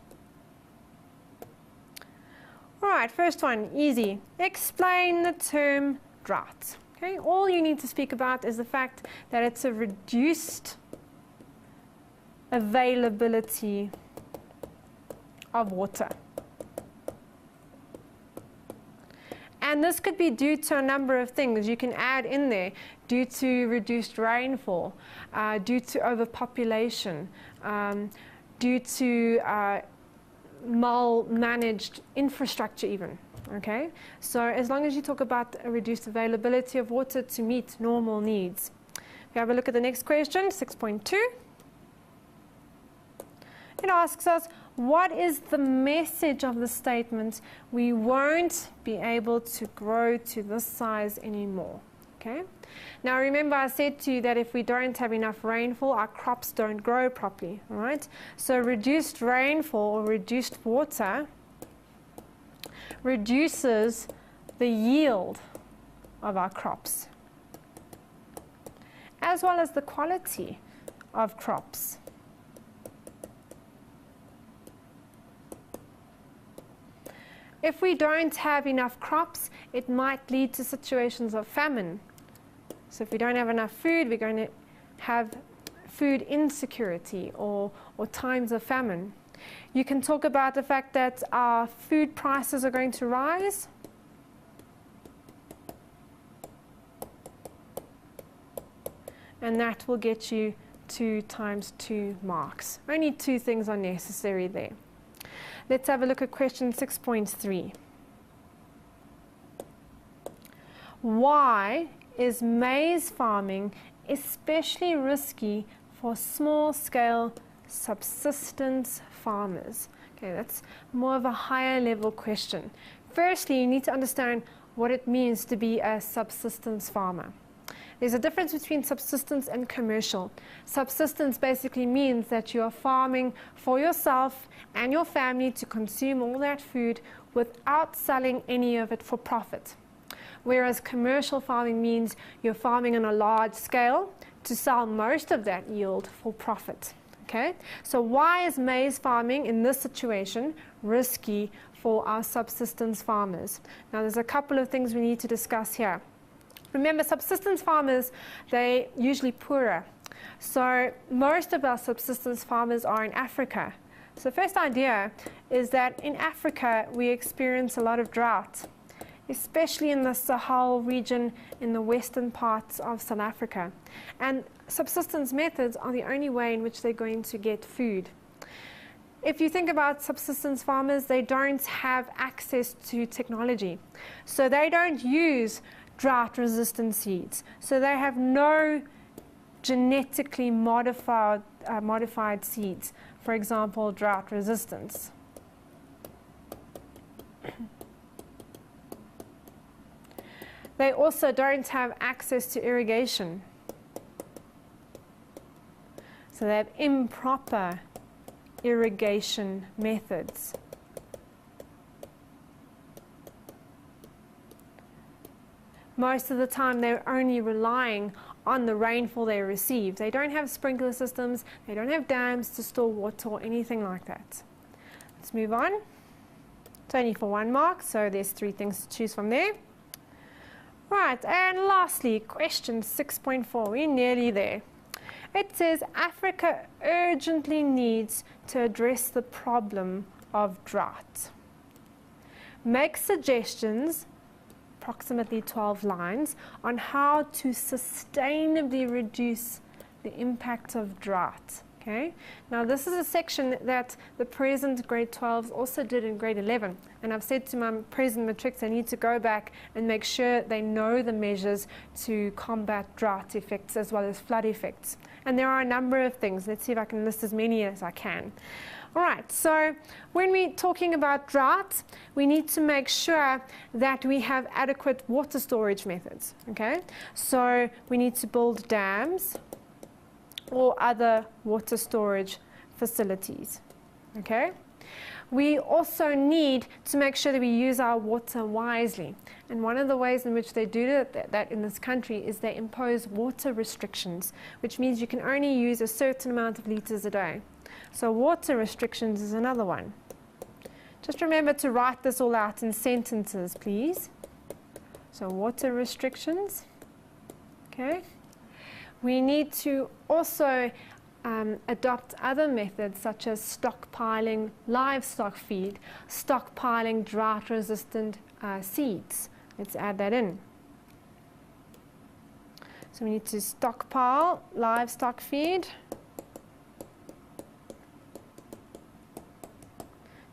All right, first one, easy. Explain the term drought. Okay? All you need to speak about is the fact that it's a reduced availability of water. And this could be due to a number of things. You can add in there due to reduced rainfall, due to overpopulation, due to mal-managed infrastructure even. Okay? So as long as you talk about a reduced availability of water to meet normal needs. If you have a look at the next question, 6.2. It asks us, what is the message of the statement, we won't be able to grow to this size anymore? Okay? Now remember I said to you that if we don't have enough rainfall, our crops don't grow properly, all right? So reduced rainfall or reduced water reduces the yield of our crops, as well as the quality of crops. If we don't have enough crops, it might lead to situations of famine. So if we don't have enough food, we're going to have food insecurity or times of famine. You can talk about the fact that our food prices are going to rise. And that will get you 2 times 2 marks. Only 2 things are necessary there. Let's have a look at question 6.3. Why is maize farming especially risky for small-scale subsistence farmers? Okay, that's more of a higher level question. Firstly, you need to understand what it means to be a subsistence farmer. There's a difference between subsistence and commercial. Subsistence basically means that you are farming for yourself and your family to consume all that food without selling any of it for profit. Whereas commercial farming means you're farming on a large scale to sell most of that yield for profit. Okay? So why is maize farming in this situation risky for our subsistence farmers? Now there's a couple of things we need to discuss here. Remember, subsistence farmers, they're usually poorer. So most of our subsistence farmers are in Africa. So the first idea is that in Africa we experience a lot of drought, especially in the Sahel region in the western parts of South Africa. And subsistence methods are the only way in which they're going to get food. If you think about subsistence farmers, they don't have access to technology. So they don't use drought-resistant seeds. So they have no genetically modified seeds. For example, drought resistance. They also don't have access to irrigation. So they have improper irrigation methods. Most of the time they're only relying on the rainfall they receive. They don't have sprinkler systems, they don't have dams to store water or anything like that. Let's move on. It's only for 1 mark, so there's 3 things to choose from there. Right, and lastly, question 6.4, we're nearly there. It says Africa urgently needs to address the problem of drought. Make suggestions, approximately 12 lines, on how to sustainably reduce the impact of drought. Okay? Now this is a section that the present grade 12s also did in grade 11, and I've said to my present matrics I need to go back and make sure they know the measures to combat drought effects as well as flood effects. And there are a number of things. Let's see if I can list as many as I can. Alright, so when we're talking about drought, we need to make sure that we have adequate water storage methods. Okay? So we need to build dams or other water storage facilities. Okay? We also need to make sure that we use our water wisely. And one of the ways in which they do that in this country is they impose water restrictions, which means you can only use a certain amount of liters a day. So water restrictions is another one. Just remember to write this all out in sentences, please. So water restrictions. Okay? We need to also adopt other methods such as stockpiling livestock feed, stockpiling drought-resistant seeds. Let's add that in. So we need to stockpile livestock feed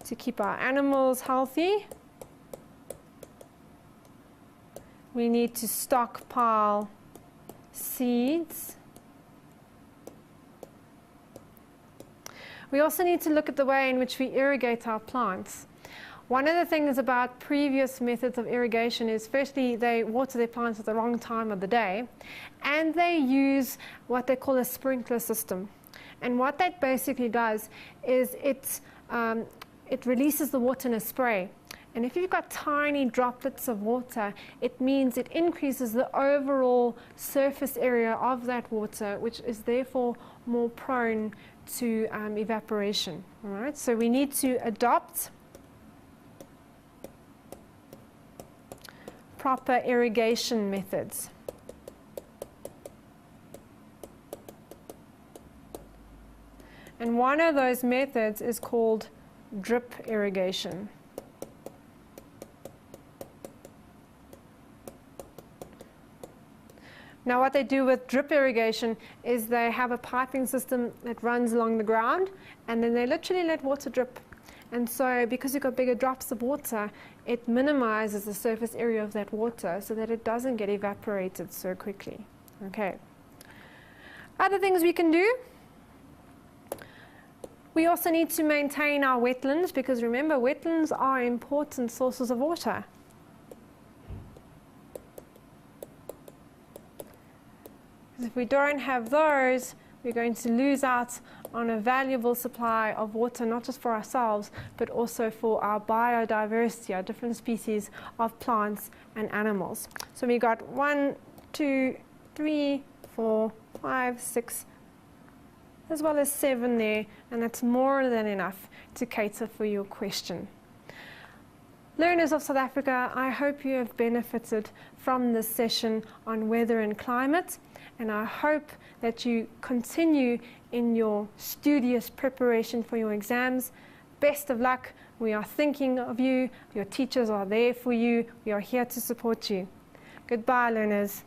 to keep our animals healthy. We need to stockpile seeds. We also need to look at the way in which we irrigate our plants. One of the things about previous methods of irrigation is, firstly, they water their plants at the wrong time of the day, and they use what they call a sprinkler system. And what that basically does is it releases the water in a spray. And if you've got tiny droplets of water, it means it increases the overall surface area of that water, which is therefore more prone to evaporation. All right? So we need to adopt proper irrigation methods. And one of those methods is called drip irrigation. Now what they do with drip irrigation is they have a piping system that runs along the ground, and then they literally let water drip. And so because you've got bigger drops of water, it minimizes the surface area of that water so that it doesn't get evaporated so quickly. Okay. Other things we can do. We also need to maintain our wetlands, because remember, wetlands are important sources of water. Because if we don't have those, we're going to lose out on a valuable supply of water, not just for ourselves, but also for our biodiversity, our different species of plants and animals. So we got 1, 2, 3, 4, 5, 6, as well as 7 there, and that's more than enough to cater for your question. Learners of South Africa, I hope you have benefited from this session on weather and climate, and I hope that you continue in your studious preparation for your exams. Best of luck. We are thinking of you. Your teachers are there for you. We are here to support you. Goodbye, learners.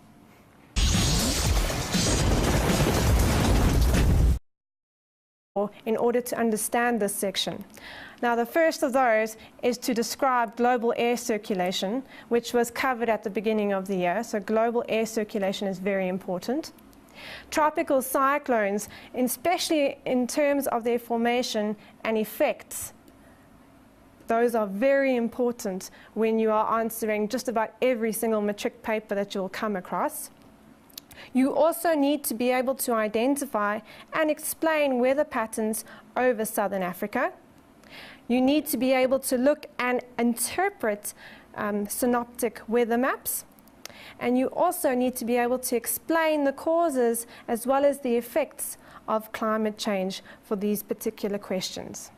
In order to understand this section. Now, the first of those is to describe global air circulation, which was covered at the beginning of the year. So global air circulation is very important. Tropical cyclones, especially in terms of their formation and effects, those are very important when you are answering just about every single matric paper that you'll come across. You also need to be able to identify and explain weather patterns over Southern Africa. You need to be able to look and interpret synoptic weather maps. And you also need to be able to explain the causes as well as the effects of climate change for these particular questions.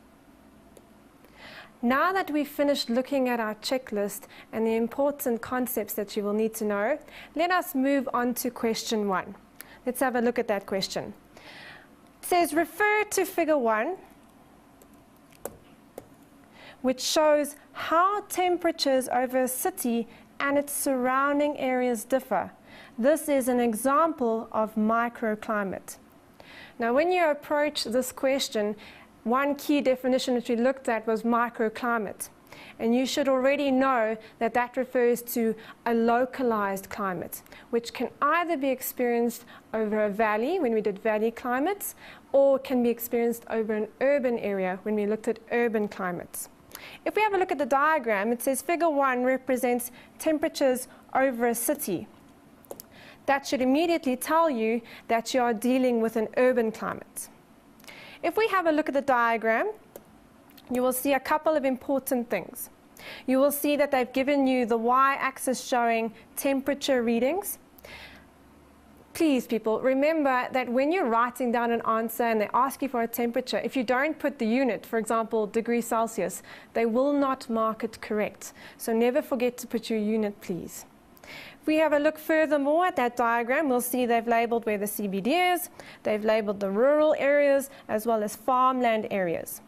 Now that we've finished looking at our checklist and the important concepts that you will need to know, let us move on to question 1. Let's have a look at that question. It says, refer to figure 1, which shows how temperatures over a city and its surrounding areas differ. This is an example of microclimate. Now, when you approach this question, one key definition that we looked at was microclimate. And you should already know that that refers to a localized climate, which can either be experienced over a valley when we did valley climates, or can be experienced over an urban area when we looked at urban climates. If we have a look at the diagram, it says figure 1 represents temperatures over a city. That should immediately tell you that you are dealing with an urban climate. If we have a look at the diagram, you will see a couple of important things. You will see that they've given you the y-axis showing temperature readings. Please, people, remember that when you're writing down an answer and they ask you for a temperature, if you don't put the unit, for example, degrees Celsius, they will not mark it correct. So never forget to put your unit, please. If we have a look furthermore at that diagram, we'll see they've labeled where the CBD is, they've labeled the rural areas, as well as farmland areas.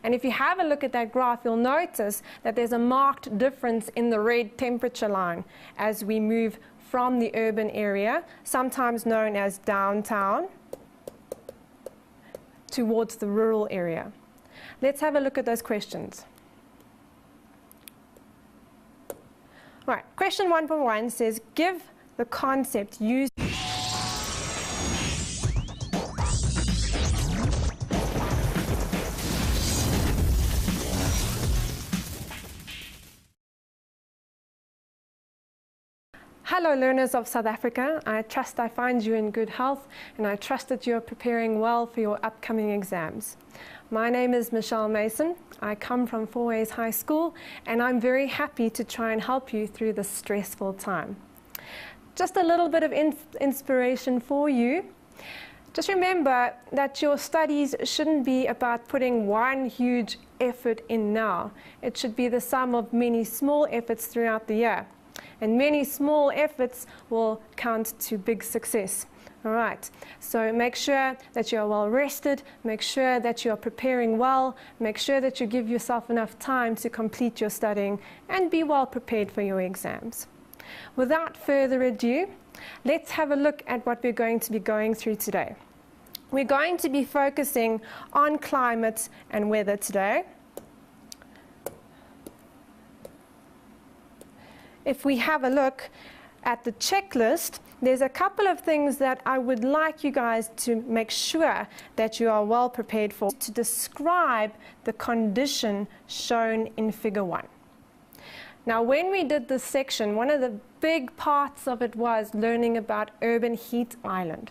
And if you have a look at that graph, you'll notice that there's a marked difference in the red temperature line as we move from the urban area, sometimes known as downtown, towards the rural area. Let's have a look at those questions. Right, question 1.1 says, give the concept used. Hello learners of South Africa, I trust I find you in good health and I trust that you are preparing well for your upcoming exams. My name is Michelle Mason, I come from Fourways High School and I'm very happy to try and help you through this stressful time. Just a little bit of inspiration for you. Just remember that your studies shouldn't be about putting one huge effort in now. It should be the sum of many small efforts throughout the year. And many small efforts will count to big success. All right, so make sure that you are well rested, make sure that you are preparing well, make sure that you give yourself enough time to complete your studying and be well prepared for your exams. Without further ado, let's have a look at what we're going to be going through today. We're going to be focusing on climate and weather today. if we have a look at the checklist, there's a couple of things that I would like you guys to make sure that you are well prepared for to describe the condition shown in figure 1. Now, when we did this section, one of the big parts of it was learning about urban heat island.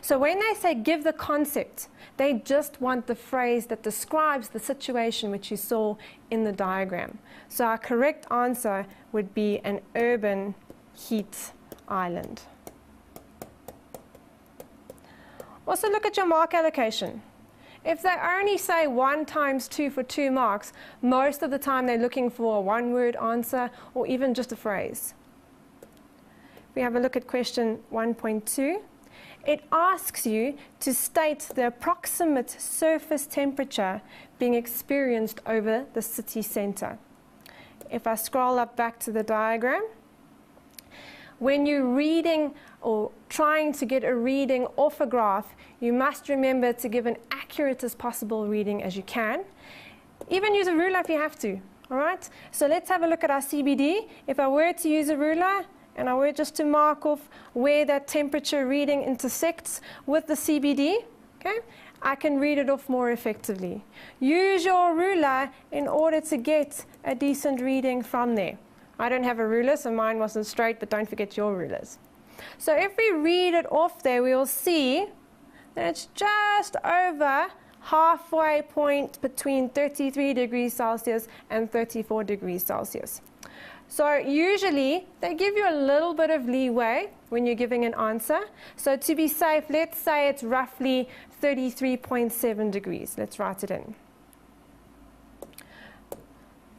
So when they say give the concept, they just want the phrase that describes the situation which you saw in the diagram. So our correct answer would be an urban heat island. Also look at your mark allocation. If they only say 1 times 2 for 2 marks, most of the time they're looking for a one-word answer or even just a phrase. If we have a look at question 1.2, it asks you to state the approximate surface temperature being experienced over the city centre. If I scroll up back to the diagram, when you're reading or trying to get a reading off a graph, you must remember to give an accurate as possible reading as you can. Even use a ruler if you have to, all right? So let's have a look at our CBD. If I were to use a ruler, and I were just to mark off where that temperature reading intersects with the CBD, okay, I can read it off more effectively. Use your ruler in order to get a decent reading from there. I don't have a ruler, so mine wasn't straight, but don't forget your rulers. So if we read it off there, we will see that it's just over halfway point between 33 degrees Celsius and 34 degrees Celsius. So usually they give you a little bit of leeway when you're giving an answer. So to be safe, let's say it's roughly 33.7 degrees. Let's write it in.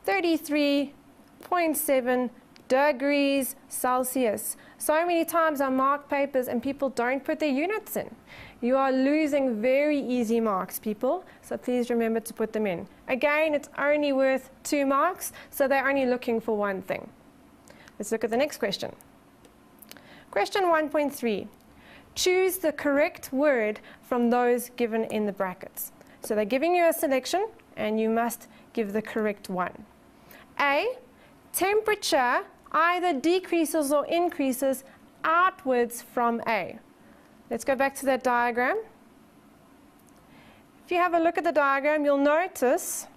33.7 degrees Celsius. So many times I mark papers and people don't put their units in. You are losing very easy marks, people, so please remember to put them in. Again, it's only worth 2 marks, so they're only looking for one thing. Let's look at the next question. Question 1.3. Choose the correct word from those given in the brackets. So they're giving you a selection, and you must give the correct one. A, temperature either decreases or increases outwards from A. Let's go back to that diagram. If you have a look at the diagram, you'll notice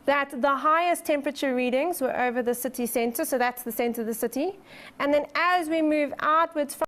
that the highest temperature readings were over the city centre, so that's the centre of the city. And then as we move outwards from